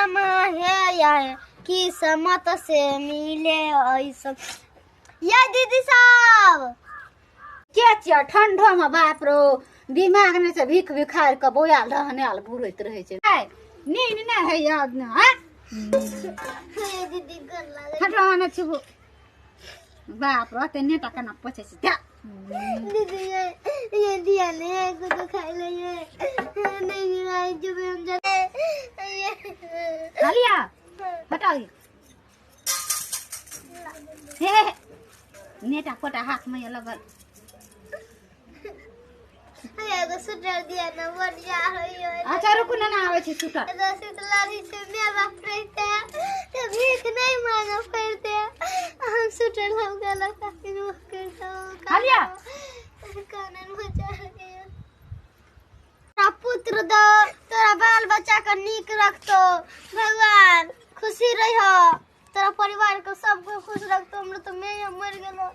हम है यार किस्मत से मिले ऐसा। या दीदी साहब क्या ठंडो में बाप रो दिमाग में से भीख भिखार के बोयाल रहने आल बुरैत रहे छे। नींद ना है याद ना है दीदी कर लागे ठंडो ना छुबो बाप रो तेने टका ना पछे से क्या दीदी ये दिया ने को खाई ले ये नहीं आई जो हम जाते खालिया हटाओ हे नेटा कोटा हाथ में लगल ये तो सुटर दिया ना बढ़िया है। अच्छा रुको ना आवे छे सुटर तो सितलारी से मैं बाप रहते हैं तो भीख नहीं मांगा पड़ते हम सुटर हम गला काफी रोक करता हूं खालिया कानन बचा गया। तेरा पुत्र दो तेरा बाल बच्चा का नीक रखतो भगवान खुशी रहो तेरा परिवार को सबको खुश रखतो। हम तो मैं मर गेलो